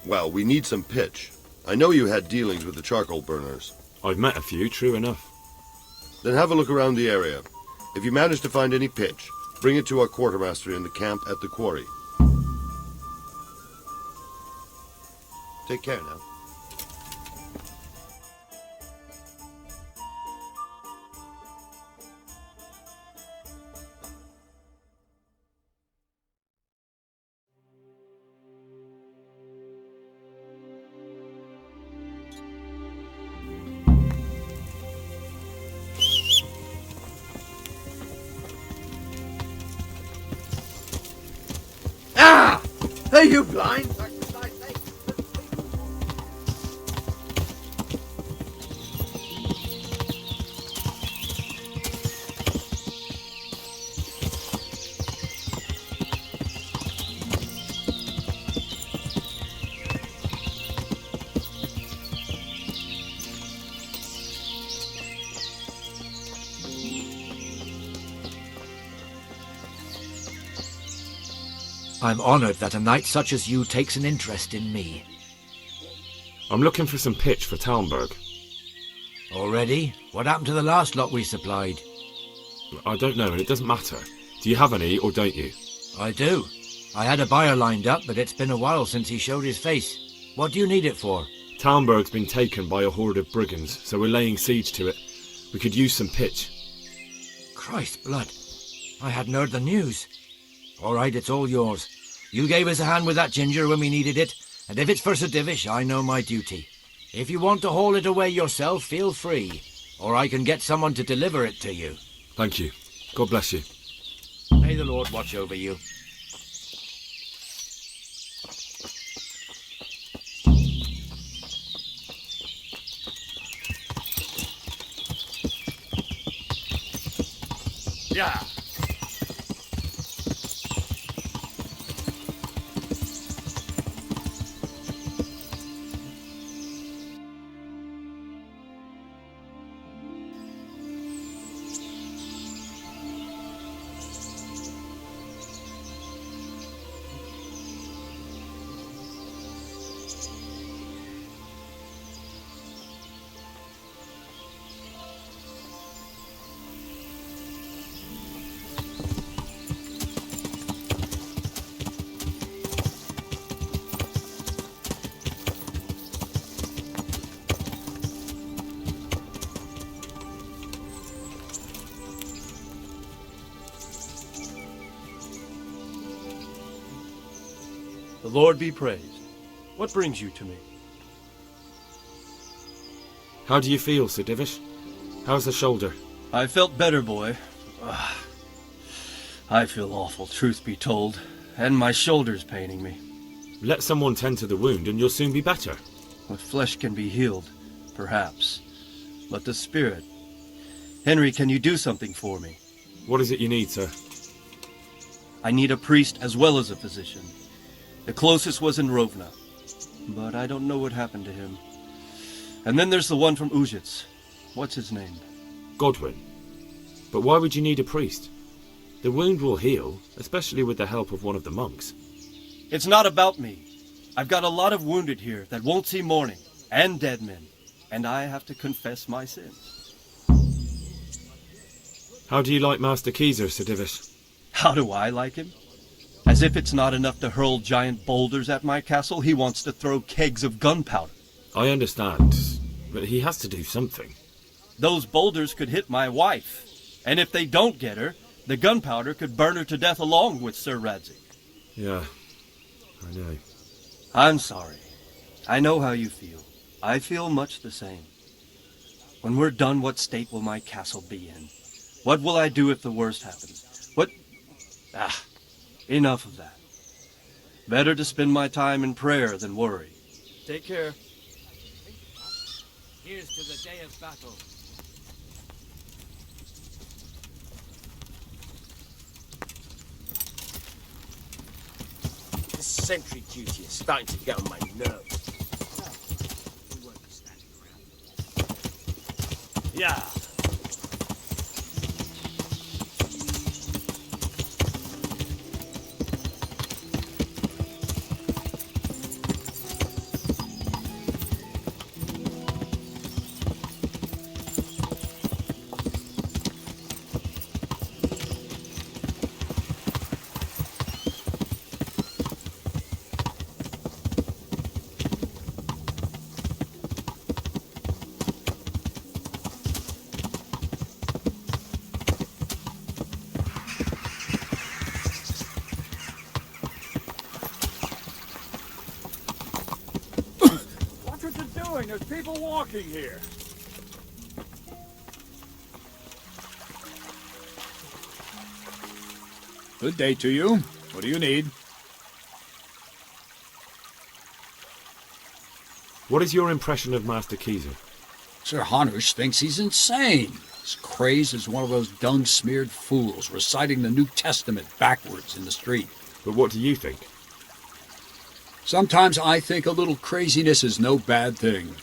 Well, we need some pitch. I know you had dealings with the charcoal burners. I've met a few, true enough. Then have a look around the area. If you manage to find any pitch, bring it to our quartermaster in the camp at the quarry. Take care now. Are you blind? I'm honored that a knight such as you takes an interest in me. I'm looking for some pitch for Talmberg. Already? What happened to the last lot we supplied? I don't know, and it doesn't matter. Do you have any, or don't you? I do. I had a buyer lined up, but it's been a while since he showed his face. What do you need it for? Talmberg's been taken by a horde of brigands, so we're laying siege to it. We could use some pitch. Christ blood. I hadn't heard the news. All right, it's all yours. You gave us a hand with that ginger when we needed it, and if it's for Sir Divish, I know my duty. If you want to haul it away yourself, feel free, or I can get someone to deliver it to you. Thank you. God bless you. May the Lord watch over you. Yeah. The Lord be praised. What brings you to me? How do you feel, Sir Divish? How's the shoulder? I felt better, boy. I feel awful, truth be told, and my shoulder's paining me. Let someone tend to the wound and you'll soon be better. The flesh can be healed, perhaps, but the spirit... Henry, can you do something for me? What is it you need, sir? I need a priest as well as a physician. The closest was in Rovna, but I don't know what happened to him. And then there's the one from Ujits. What's his name? Godwin. But why would you need a priest? The wound will heal, especially with the help of one of the monks. It's not about me. I've got a lot of wounded here that won't see morning, and dead men, and I have to confess my sins. How do you like Master Keyser, Sir Divish? How do I like him? As if it's not enough to hurl giant boulders at my castle, he wants to throw kegs of gunpowder. I understand, but he has to do something. Those boulders could hit my wife, and if they don't get her, the gunpowder could burn her to death along with Sir Radzig. Yeah, I know. I'm sorry. I know how you feel. I feel much the same. When we're done, what state will my castle be in? What will I do if the worst happens? What... Enough of that. Better to spend my time in prayer than worry. Take care. Here's to the day of battle. This sentry duty is starting to get on my nerves. Yeah. There's people walking here. Good day to you. What do you need? What is your impression of Master Keyser? Sir Hanush thinks he's insane. He's crazed as one of those dung-smeared fools reciting the New Testament backwards in the street. But what do you think? Sometimes I think a little craziness is no bad thing.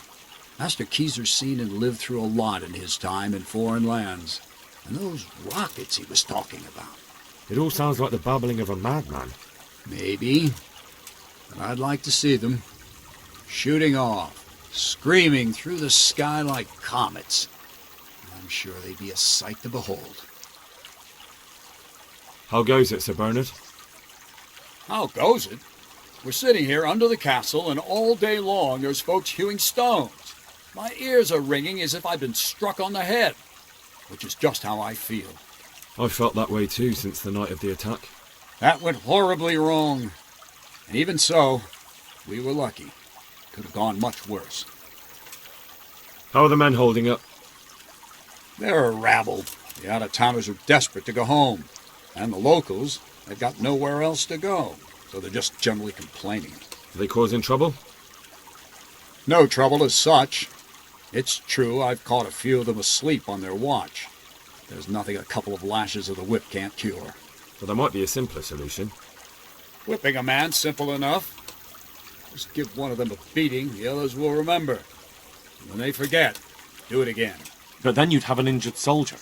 Master Keyser's seen and lived through a lot in his time in foreign lands. And those rockets he was talking about. It all sounds like the babbling of a madman. Maybe. But I'd like to see them. Shooting off, screaming through the sky like comets. I'm sure they'd be a sight to behold. How goes it, Sir Bernard? How goes it? We're sitting here under the castle, and all day long there's folks hewing stones. My ears are ringing as if I'd been struck on the head, which is just how I feel. I felt that way too since the night of the attack. That went horribly wrong. And even so, we were lucky. Could have gone much worse. How are the men holding up? They're a rabble. The out-of-towners are desperate to go home. And the locals, they've got nowhere else to go. So they're just generally complaining. Are they causing trouble? No trouble as such. It's true I've caught a few of them asleep on their watch. There's nothing a couple of lashes of the whip can't cure. Well, there might be a simpler solution. Whipping a man, simple enough. Just give one of them a beating, the others will remember. And when they forget, do it again. But then you'd have an injured soldier.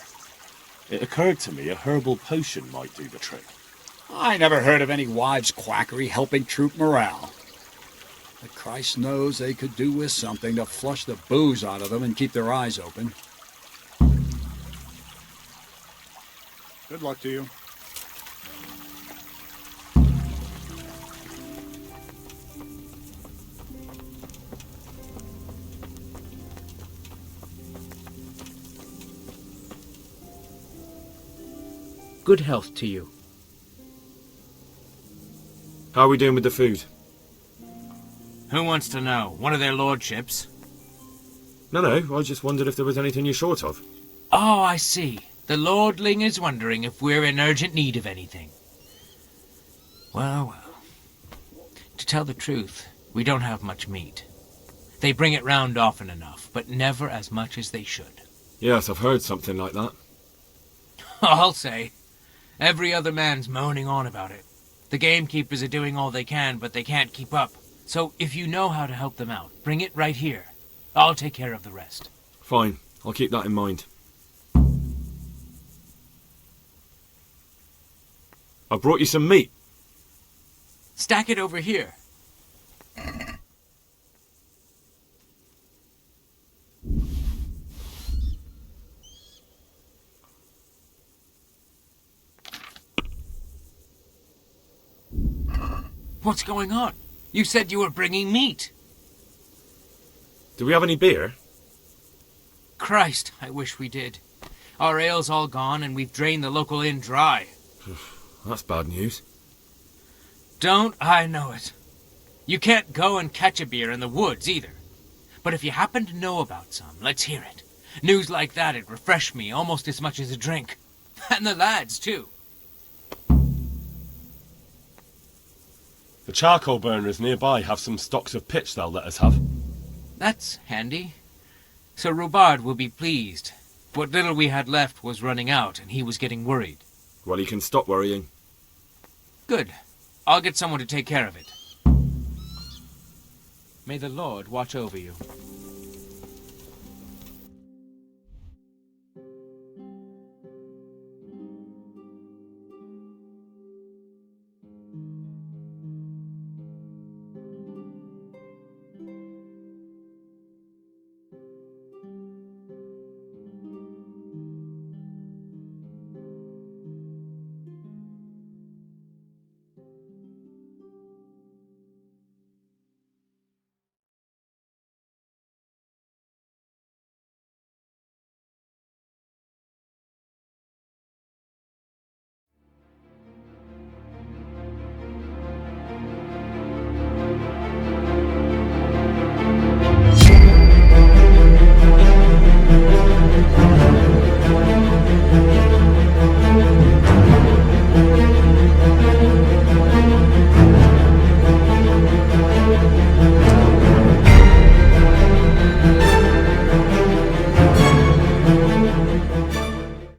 It occurred to me a herbal potion might do the trick. I never heard of any wives' quackery helping troop morale. But Christ knows they could do with something to flush the booze out of them and keep their eyes open. Good luck to you. Good health to you. How are we doing with the food? Who wants to know? One of their lordships? No, I just wondered if there was anything you're short of. Oh, I see. The lordling is wondering if we're in urgent need of anything. Well. To tell the truth, we don't have much meat. They bring it round often enough, but never as much as they should. Yes, I've heard something like that. I'll say. Every other man's moaning on about it. The gamekeepers are doing all they can, but they can't keep up. So if you know how to help them out, bring it right here. I'll take care of the rest. Fine, I'll keep that in mind. I brought you some meat. Stack it over here. What's going on? You said you were bringing meat. Do we have any beer? Christ, I wish we did. Our ale's all gone and we've drained the local inn dry. That's bad news. Don't I know it? You can't go and catch a beer in the woods either. But if you happen to know about some, let's hear it. News like that'd refresh me almost as much as a drink. And the lads, too. The charcoal burners nearby have some stocks of pitch they'll let us have. That's handy. Sir Robard will be pleased. What little we had left was running out, and he was getting worried. Well, he can stop worrying. Good. I'll get someone to take care of it. May the Lord watch over you.